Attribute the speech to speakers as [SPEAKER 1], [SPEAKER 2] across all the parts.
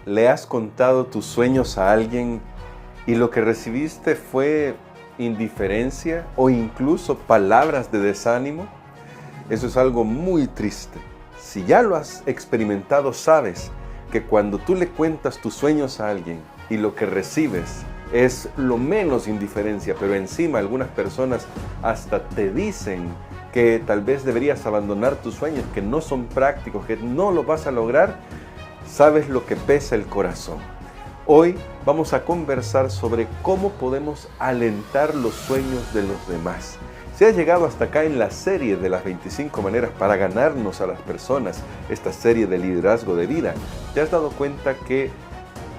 [SPEAKER 1] le has contado tus sueños a alguien y lo que recibiste fue indiferencia o incluso palabras de desánimo? Eso es algo muy triste. Si ya lo has experimentado, sabes que cuando tú le cuentas tus sueños a alguien y lo que recibes es lo menos indiferencia, pero encima algunas personas hasta te dicen que tal vez deberías abandonar tus sueños, que no son prácticos, que no lo vas a lograr, sabes lo que pesa el corazón. Hoy vamos a conversar sobre cómo podemos alentar los sueños de los demás. Si has llegado hasta acá en la serie de las 25 maneras para ganarnos a las personas, esta serie de liderazgo de vida, te has dado cuenta que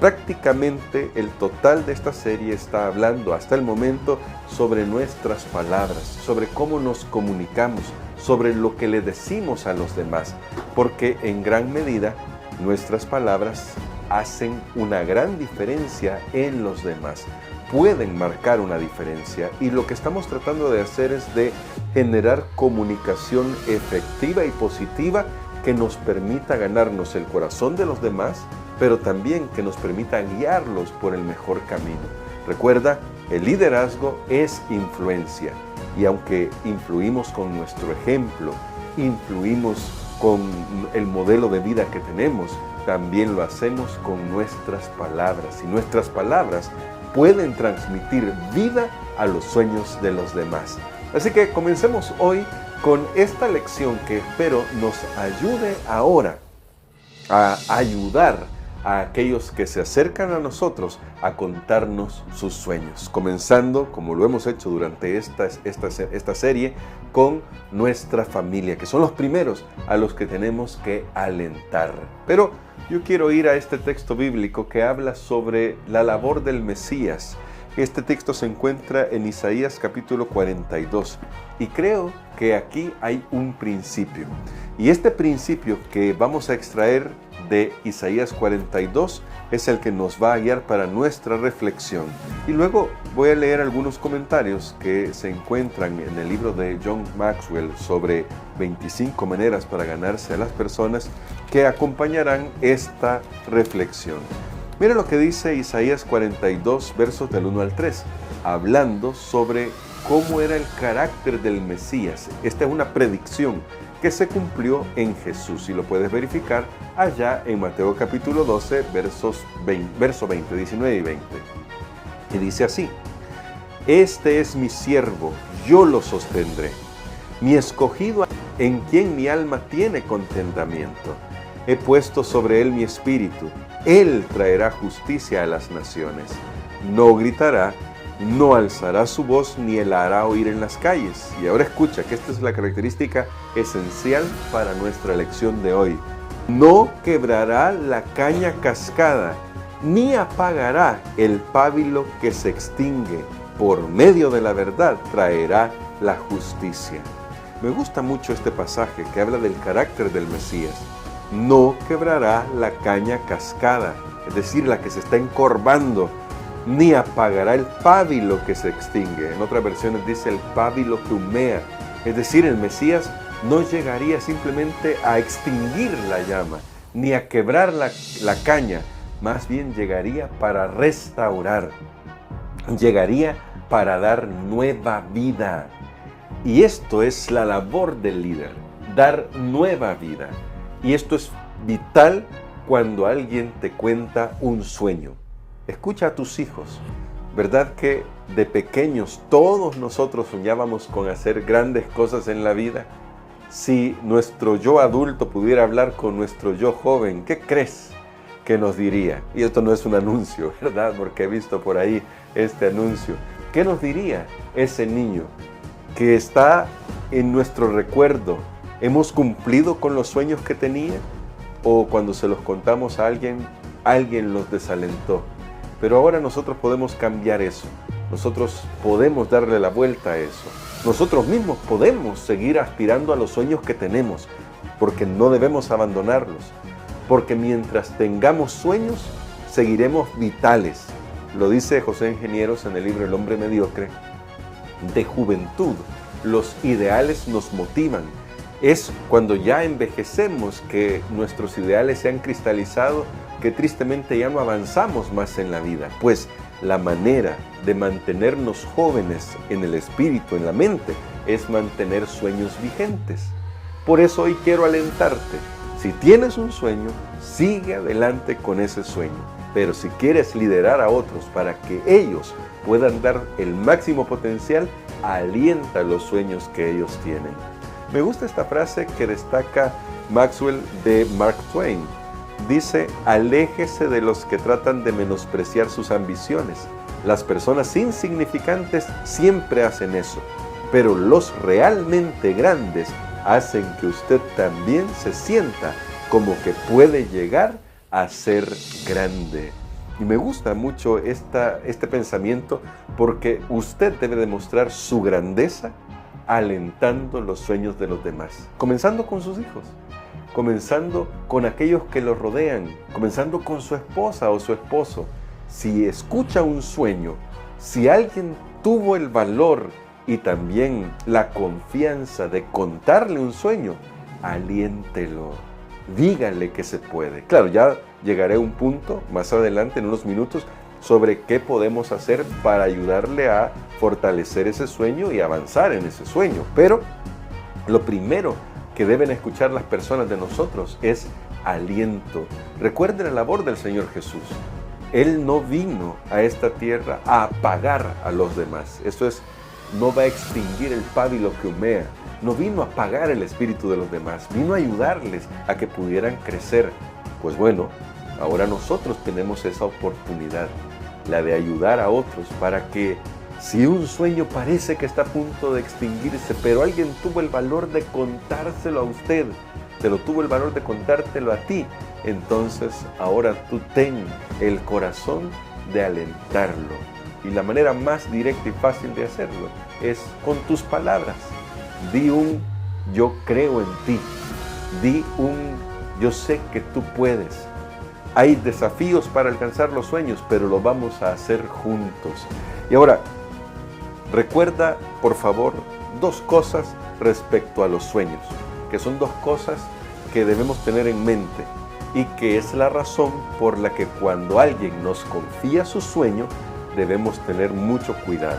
[SPEAKER 1] prácticamente el total de esta serie está hablando hasta el momento sobre nuestras palabras, sobre cómo nos comunicamos, sobre lo que le decimos a los demás, porque en gran medida nuestras palabras hacen una gran diferencia en los demás, pueden marcar una diferencia, y lo que estamos tratando de hacer es de generar comunicación efectiva y positiva que nos permita ganarnos el corazón de los demás, pero también que nos permita guiarlos por el mejor camino. Recuerda, el liderazgo es influencia, y aunque influimos con nuestro ejemplo, influimos con el modelo de vida que tenemos, también lo hacemos con nuestras palabras, y nuestras palabras pueden transmitir vida a los sueños de los demás. Así que comencemos hoy con esta lección que espero nos ayude ahora a ayudar a aquellos que se acercan a nosotros a contarnos sus sueños. Comenzando, como lo hemos hecho durante esta serie, con nuestra familia, que son los primeros a los que tenemos que alentar. Pero yo quiero ir a este texto bíblico que habla sobre la labor del Mesías. Este texto se encuentra en Isaías capítulo 42 y creo que aquí hay un principio. Y este principio que vamos a extraer de Isaías 42 es el que nos va a guiar para nuestra reflexión. Y luego voy a leer algunos comentarios que se encuentran en el libro de John Maxwell sobre 25 maneras para ganarse a las personas que acompañarán esta reflexión. Mira lo que dice Isaías 42, versos del 1 al 3, hablando sobre cómo era el carácter del Mesías. Esta es una predicción que se cumplió en Jesús, y lo puedes verificar allá en Mateo capítulo 12, verso 20, 19 y 20. Y dice así: Este es mi siervo, yo lo sostendré, mi escogido en quien mi alma tiene contentamiento. He puesto sobre él mi espíritu, él traerá justicia a las naciones. No gritará, no alzará su voz, ni la hará oír en las calles. Y ahora escucha que esta es la característica esencial para nuestra lección de hoy. No quebrará la caña cascada, ni apagará el pábilo que se extingue. Por medio de la verdad traerá la justicia. Me gusta mucho este pasaje que habla del carácter del Mesías. No quebrará la caña cascada, es decir, la que se está encorvando, ni apagará el pábilo que se extingue. En otras versiones dice el pábilo que humea. Es decir, el Mesías no llegaría simplemente a extinguir la llama, ni a quebrar la caña. Más bien llegaría para restaurar. Llegaría para dar nueva vida. Y esto es la labor del líder, dar nueva vida. Y esto es vital cuando alguien te cuenta un sueño. Escucha a tus hijos. ¿Verdad que de pequeños todos nosotros soñábamos con hacer grandes cosas en la vida? Si nuestro yo adulto pudiera hablar con nuestro yo joven, ¿qué crees que nos diría? Y esto no es un anuncio, ¿verdad? Porque he visto por ahí este anuncio. ¿Qué nos diría ese niño que está en nuestro recuerdo? ¿Hemos cumplido con los sueños que tenía? ¿O cuando se los contamos a alguien los desalentó? Pero ahora nosotros podemos cambiar eso. Nosotros podemos darle la vuelta a eso. Nosotros mismos podemos seguir aspirando a los sueños que tenemos, porque no debemos abandonarlos. Porque mientras tengamos sueños, seguiremos vitales. Lo dice José Ingenieros en el libro El hombre mediocre. De juventud, los ideales nos motivan. Es cuando ya envejecemos que nuestros ideales se han cristalizado, que tristemente ya no avanzamos más en la vida, pues la manera de mantenernos jóvenes en el espíritu, en la mente, es mantener sueños vigentes. Por eso hoy quiero alentarte. Si tienes un sueño, sigue adelante con ese sueño. Pero si quieres liderar a otros para que ellos puedan dar el máximo potencial, alienta los sueños que ellos tienen. Me gusta esta frase que destaca Maxwell de Mark Twain. Dice: aléjese de los que tratan de menospreciar sus ambiciones. Las personas insignificantes siempre hacen eso, pero los realmente grandes hacen que usted también se sienta como que puede llegar a ser grande. Y me gusta mucho este pensamiento, porque usted debe demostrar su grandeza alentando los sueños de los demás, comenzando con sus hijos, comenzando con aquellos que lo rodean, comenzando con su esposa o su esposo. Si escucha un sueño, si alguien tuvo el valor y también la confianza de contarle un sueño, aliéntelo, dígale que se puede. Claro, ya llegaré a un punto más adelante, en unos minutos, sobre qué podemos hacer para ayudarle a fortalecer ese sueño y avanzar en ese sueño. Pero lo primero que deben escuchar las personas de nosotros es aliento. Recuerden la labor del Señor Jesús. Él no vino a esta tierra a apagar a los demás. Eso es, no va a extinguir el pábilo que humea. No vino a apagar el espíritu de los demás. Vino a ayudarles a que pudieran crecer. Pues bueno, ahora nosotros tenemos esa oportunidad, la de ayudar a otros para que, si un sueño parece que está a punto de extinguirse, pero alguien tuvo el valor de contárselo a usted, tuvo el valor de contártelo a ti, entonces ahora tú ten el corazón de alentarlo. Y la manera más directa y fácil de hacerlo es con tus palabras. Di un yo creo en ti. Di un yo sé que tú puedes. Hay desafíos para alcanzar los sueños, pero lo vamos a hacer juntos. Y ahora, recuerda, por favor, dos cosas respecto a los sueños, que son dos cosas que debemos tener en mente y que es la razón por la que cuando alguien nos confía su sueño, debemos tener mucho cuidado.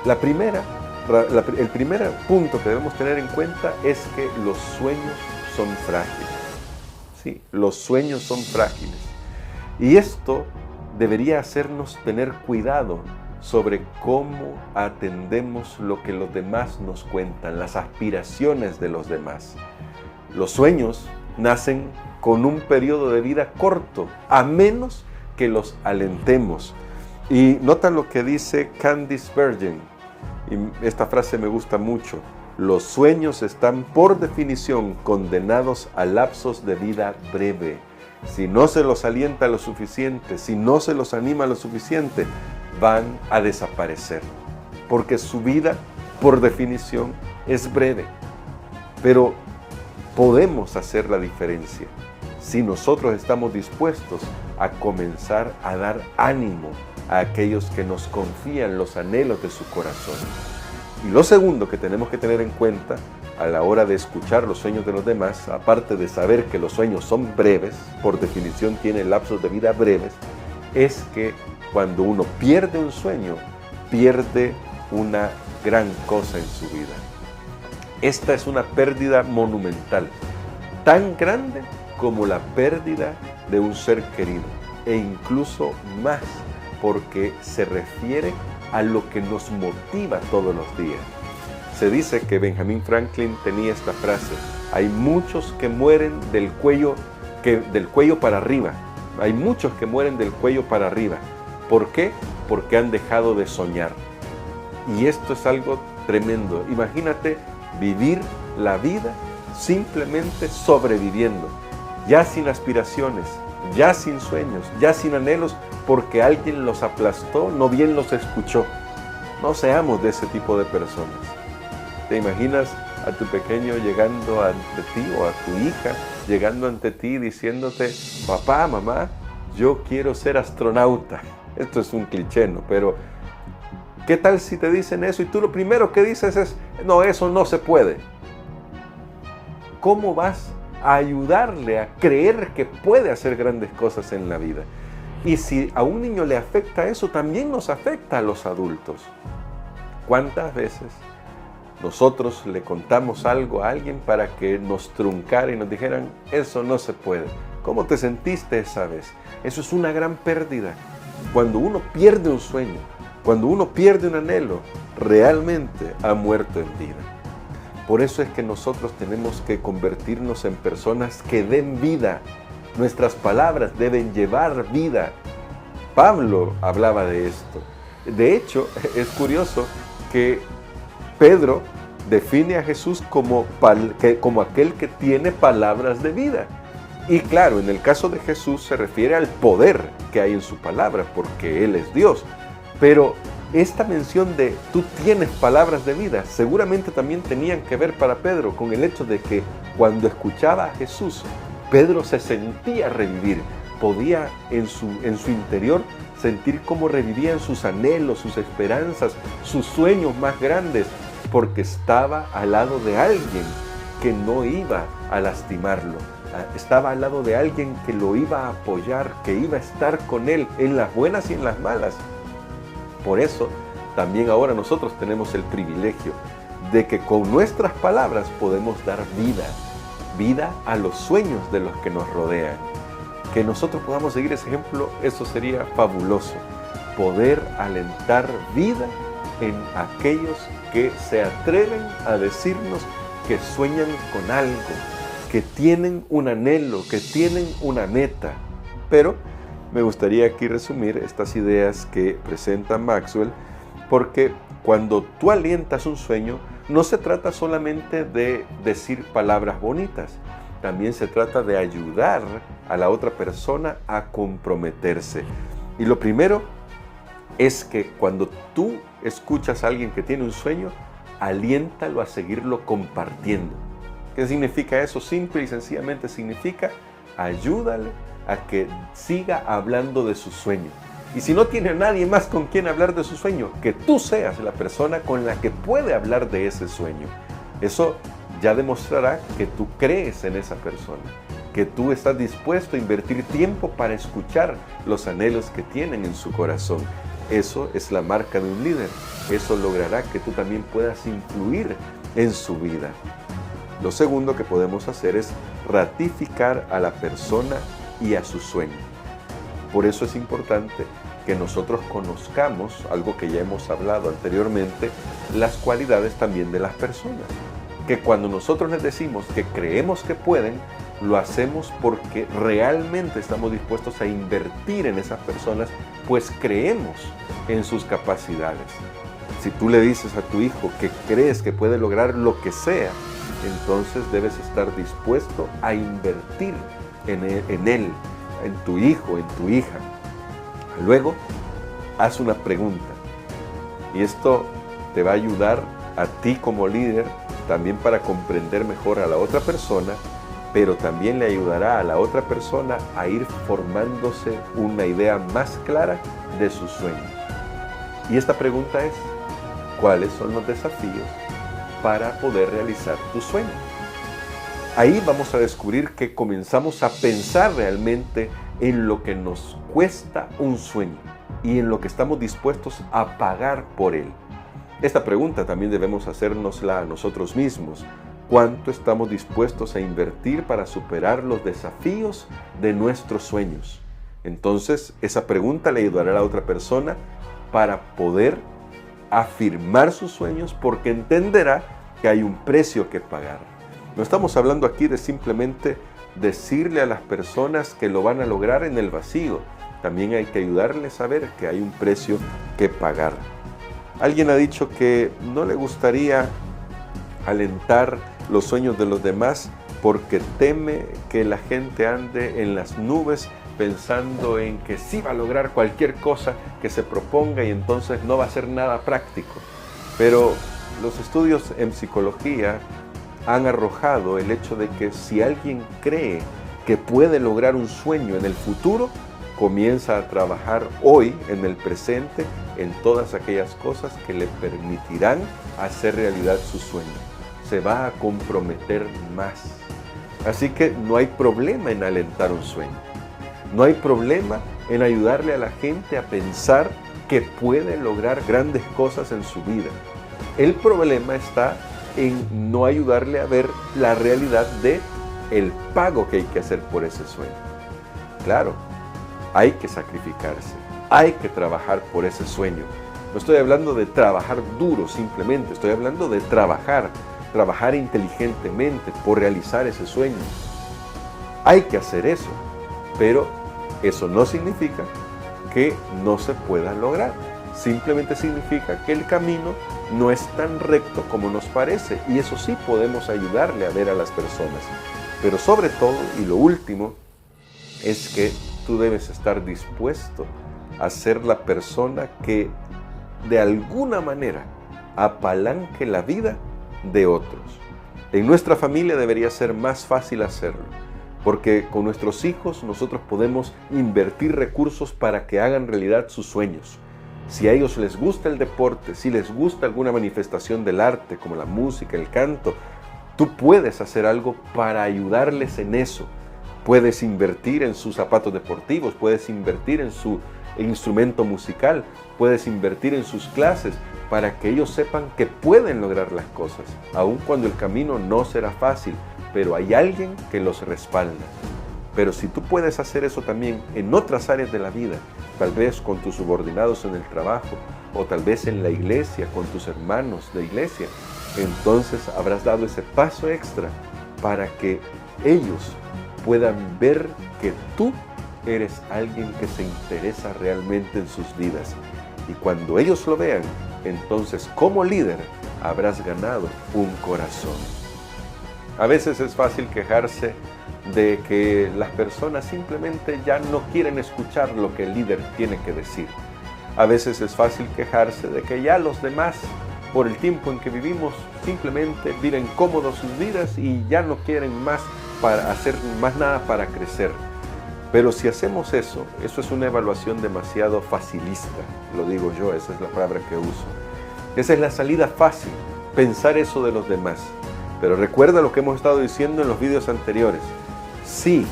[SPEAKER 1] El primer punto que debemos tener en cuenta es que los sueños son frágiles. Sí, los sueños son frágiles. Y esto debería hacernos tener cuidado sobre cómo atendemos lo que los demás nos cuentan, las aspiraciones de los demás. Los sueños nacen con un periodo de vida corto, a menos que los alentemos. Y nota lo que dice Candice Bergen, y esta frase me gusta mucho: los sueños están por definición condenados a lapsos de vida breve. Si no se los alienta lo suficiente, si no se los anima lo suficiente, van a desaparecer, porque su vida, por definición, es breve. Pero podemos hacer la diferencia si nosotros estamos dispuestos a comenzar a dar ánimo a aquellos que nos confían los anhelos de su corazón. Y lo segundo que tenemos que tener en cuenta a la hora de escuchar los sueños de los demás, aparte de saber que los sueños son breves, por definición tienen lapsos de vida breves, es que cuando uno pierde un sueño, pierde una gran cosa en su vida. Esta es una pérdida monumental, tan grande como la pérdida de un ser querido, e incluso más, porque se refiere a lo que nos motiva todos los días. Se dice que Benjamin Franklin tenía esta frase: hay muchos que mueren del cuello para arriba. Hay muchos que mueren del cuello para arriba. ¿Por qué? Porque han dejado de soñar. Y esto es algo tremendo. Imagínate vivir la vida simplemente sobreviviendo, ya sin aspiraciones, ya sin sueños, ya sin anhelos, porque alguien los aplastó, no bien los escuchó. No seamos de ese tipo de personas. ¿Te imaginas a tu pequeño llegando ante ti, o a tu hija llegando ante ti diciéndote: papá, mamá, yo quiero ser astronauta? Esto es un cliché, ¿no? Pero ¿qué tal si te dicen eso y tú lo primero que dices es: no, eso no se puede? ¿Cómo vas a ayudarle a creer que puede hacer grandes cosas en la vida. Y si a un niño le afecta eso, también nos afecta a los adultos. ¿Cuántas veces nosotros le contamos algo a alguien para que nos truncara y nos dijeran, eso no se puede? ¿Cómo te sentiste esa vez? Eso es una gran pérdida. Cuando uno pierde un sueño, cuando uno pierde un anhelo, realmente ha muerto en vida. Por eso es que nosotros tenemos que convertirnos en personas que den vida. Nuestras palabras deben llevar vida. Pablo hablaba de esto. De hecho, es curioso que Pedro define a Jesús como aquel que tiene palabras de vida. Y claro, en el caso de Jesús se refiere al poder que hay en su palabra, porque Él es Dios. Pero esta mención de tú tienes palabras de vida, seguramente también tenían que ver para Pedro con el hecho de que cuando escuchaba a Jesús, Pedro se sentía revivir, podía en su interior sentir cómo revivían sus anhelos, sus esperanzas, sus sueños más grandes, porque estaba al lado de alguien que no iba a lastimarlo, estaba al lado de alguien que lo iba a apoyar, que iba a estar con él en las buenas y en las malas. Por eso, también ahora nosotros tenemos el privilegio de que con nuestras palabras podemos dar vida a los sueños de los que nos rodean. Que nosotros podamos seguir ese ejemplo, eso sería fabuloso. Poder alentar vida en aquellos que se atreven a decirnos que sueñan con algo, que tienen un anhelo, que tienen una meta. Pero me gustaría aquí resumir estas ideas que presenta Maxwell, porque cuando tú alientas un sueño, no se trata solamente de decir palabras bonitas, también se trata de ayudar a la otra persona a comprometerse. Y lo primero es que cuando tú escuchas a alguien que tiene un sueño, aliéntalo a seguirlo compartiendo. ¿Qué significa eso? Simple y sencillamente significa ayúdale a que siga hablando de su sueño. Y si no tiene nadie más con quien hablar de su sueño, que tú seas la persona con la que puede hablar de ese sueño. Eso ya demostrará que tú crees en esa persona, que tú estás dispuesto a invertir tiempo para escuchar los anhelos que tienen en su corazón. Eso es la marca de un líder. Eso logrará que tú también puedas influir en su vida. Lo segundo que podemos hacer es ratificar a la persona y a su sueño. Por eso es importante que nosotros conozcamos, algo que ya hemos hablado anteriormente, las cualidades también de las personas. Que cuando nosotros les decimos que creemos que pueden, lo hacemos porque realmente estamos dispuestos a invertir en esas personas, pues creemos en sus capacidades. Si tú le dices a tu hijo que crees que puede lograr lo que sea, entonces debes estar dispuesto a invertir en él, en tu hijo, en tu hija. Luego, haz una pregunta. Y esto te va a ayudar a ti como líder también para comprender mejor a la otra persona, pero también le ayudará a la otra persona a ir formándose una idea más clara de sus sueños. Y esta pregunta es, ¿cuáles son los desafíos para poder realizar tu sueño? Ahí vamos a descubrir que comenzamos a pensar realmente en lo que nos cuesta un sueño y en lo que estamos dispuestos a pagar por él. Esta pregunta también debemos hacérnosla a nosotros mismos. ¿Cuánto estamos dispuestos a invertir para superar los desafíos de nuestros sueños? Entonces, esa pregunta le ayudará a la otra persona para poder afirmar sus sueños, porque entenderá que hay un precio que pagar. No estamos hablando aquí de simplemente decirle a las personas que lo van a lograr en el vacío. También hay que ayudarles a ver que hay un precio que pagar. Alguien ha dicho que no le gustaría alentar los sueños de los demás porque teme que la gente ande en las nubes pensando en que sí va a lograr cualquier cosa que se proponga y entonces no va a ser nada práctico. Pero los estudios en psicología han arrojado el hecho de que si alguien cree que puede lograr un sueño en el futuro, comienza a trabajar hoy, en el presente, en todas aquellas cosas que le permitirán hacer realidad su sueño. Se va a comprometer más. Así que no hay problema en alentar un sueño. No hay problema en ayudarle a la gente a pensar que puede lograr grandes cosas en su vida. El problema está en no ayudarle a ver la realidad de el pago que hay que hacer por ese sueño. Claro, hay que sacrificarse, hay que trabajar por ese sueño. No estoy hablando de trabajar duro simplemente, estoy hablando de trabajar inteligentemente por realizar ese sueño. Hay que hacer eso, pero eso no significa que no se pueda lograr. Simplemente significa que el camino no es tan recto como nos parece, y eso sí podemos ayudarle a ver a las personas. Pero sobre todo, y lo último, es que tú debes estar dispuesto a ser la persona que de alguna manera apalanque la vida de otros. En nuestra familia debería ser más fácil hacerlo, porque con nuestros hijos nosotros podemos invertir recursos para que hagan realidad sus sueños. Si a ellos les gusta el deporte, si les gusta alguna manifestación del arte, como la música, el canto, tú puedes hacer algo para ayudarles en eso. Puedes invertir en sus zapatos deportivos, puedes invertir en su instrumento musical, puedes invertir en sus clases para que ellos sepan que pueden lograr las cosas, aun cuando el camino no será fácil, pero hay alguien que los respalda. Pero si tú puedes hacer eso también en otras áreas de la vida, tal vez con tus subordinados en el trabajo, o tal vez en la iglesia, con tus hermanos de iglesia, entonces habrás dado ese paso extra para que ellos puedan ver que tú eres alguien que se interesa realmente en sus vidas. Y cuando ellos lo vean, entonces como líder habrás ganado un corazón. A veces es fácil quejarse de que las personas simplemente ya no quieren escuchar lo que el líder tiene que decir. A veces es fácil quejarse de que ya los demás, por el tiempo en que vivimos, simplemente viven cómodos sus vidas y ya no quieren más para hacer más nada para crecer. Pero si hacemos eso es una evaluación demasiado facilista, lo digo yo, esa es la palabra que uso. Esa es la salida fácil, pensar eso de los demás. Pero recuerda lo que hemos estado diciendo en los vídeos anteriores. Si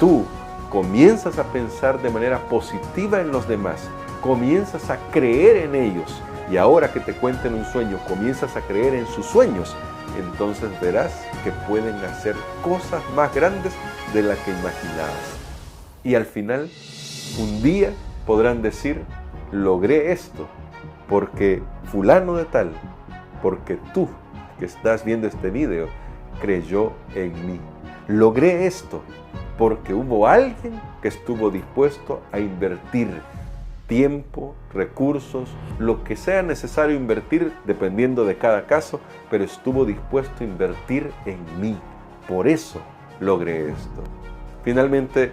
[SPEAKER 1] tú comienzas a pensar de manera positiva en los demás, comienzas a creer en ellos, y ahora que te cuenten un sueño, comienzas a creer en sus sueños, entonces verás que pueden hacer cosas más grandes de las que imaginabas. Y al final, un día podrán decir, logré esto, porque fulano de tal, porque tú que estás viendo este video, creyó en mí. Logré esto, porque hubo alguien que estuvo dispuesto a invertir tiempo, recursos, lo que sea necesario invertir, dependiendo de cada caso, pero estuvo dispuesto a invertir en mí. Por eso logré esto. Finalmente,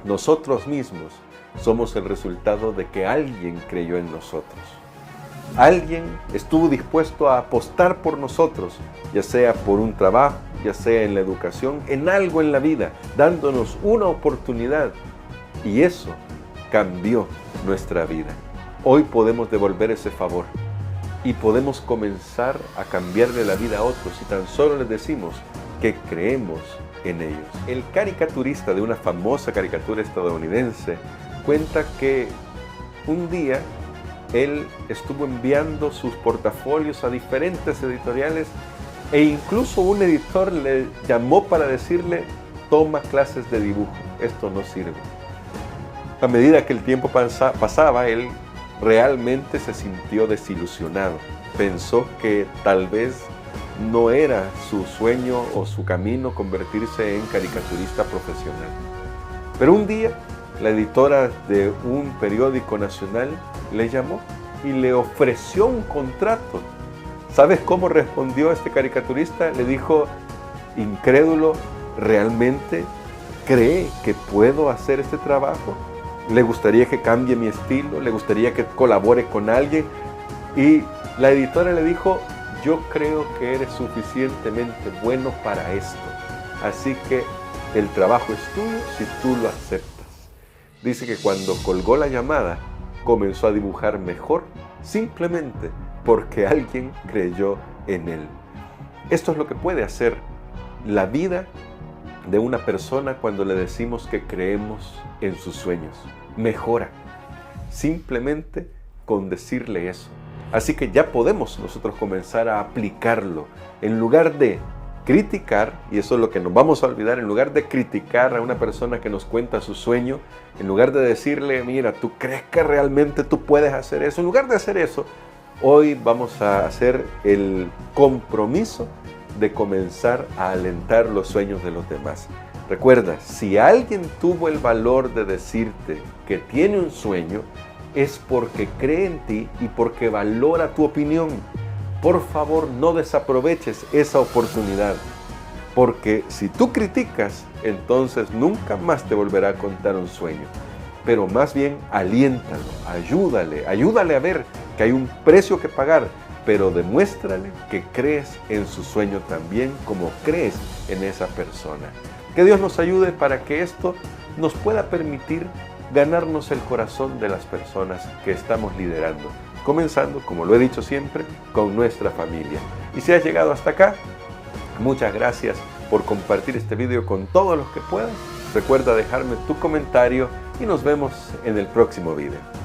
[SPEAKER 1] nosotros mismos somos el resultado de que alguien creyó en nosotros. Alguien estuvo dispuesto a apostar por nosotros, ya sea por un trabajo, ya sea en la educación, en algo en la vida, dándonos una oportunidad. Y eso cambió nuestra vida. Hoy podemos devolver ese favor y podemos comenzar a cambiarle la vida a otros si tan solo les decimos que creemos en ellos. El caricaturista de una famosa caricatura estadounidense cuenta que un día él estuvo enviando sus portafolios a diferentes editoriales e incluso un editor le llamó para decirle: toma clases de dibujo, esto no sirve. A medida que el tiempo pasaba, él realmente se sintió desilusionado. Pensó que tal vez no era su sueño o su camino convertirse en caricaturista profesional. Pero un día, la editora de un periódico nacional le llamó y le ofreció un contrato. ¿Sabes cómo respondió este caricaturista? Le dijo, incrédulo, ¿realmente cree que puedo hacer este trabajo? ¿Le gustaría que cambie mi estilo? ¿Le gustaría que colabore con alguien? Y la editora le dijo, yo creo que eres suficientemente bueno para esto. Así que el trabajo es tuyo si tú lo aceptas. Dice que cuando colgó la llamada, comenzó a dibujar mejor, simplemente porque alguien creyó en él. Esto es lo que puede hacer la vida de una persona cuando le decimos que creemos en sus sueños. Mejora, simplemente con decirle eso. Así que ya podemos nosotros comenzar a aplicarlo. En lugar de criticar, y eso es lo que nos vamos a olvidar, en lugar de criticar a una persona que nos cuenta su sueño, en lugar de decirle, mira, ¿tú crees que realmente tú puedes hacer eso? En lugar de hacer eso, hoy vamos a hacer el compromiso de comenzar a alentar los sueños de los demás. Recuerda, si alguien tuvo el valor de decirte que tiene un sueño, es porque cree en ti y porque valora tu opinión. Por favor, no desaproveches esa oportunidad, porque si tú criticas, entonces nunca más te volverá a contar un sueño. Pero más bien aliéntalo, ayúdale a ver que hay un precio que pagar, pero demuéstrale que crees en su sueño también como crees en esa persona. Que Dios nos ayude para que esto nos pueda permitir ganarnos el corazón de las personas que estamos liderando, comenzando, como lo he dicho siempre, con nuestra familia. Y si has llegado hasta acá, muchas gracias por compartir este video con todos los que puedan. Recuerda dejarme tu comentario y nos vemos en el próximo video.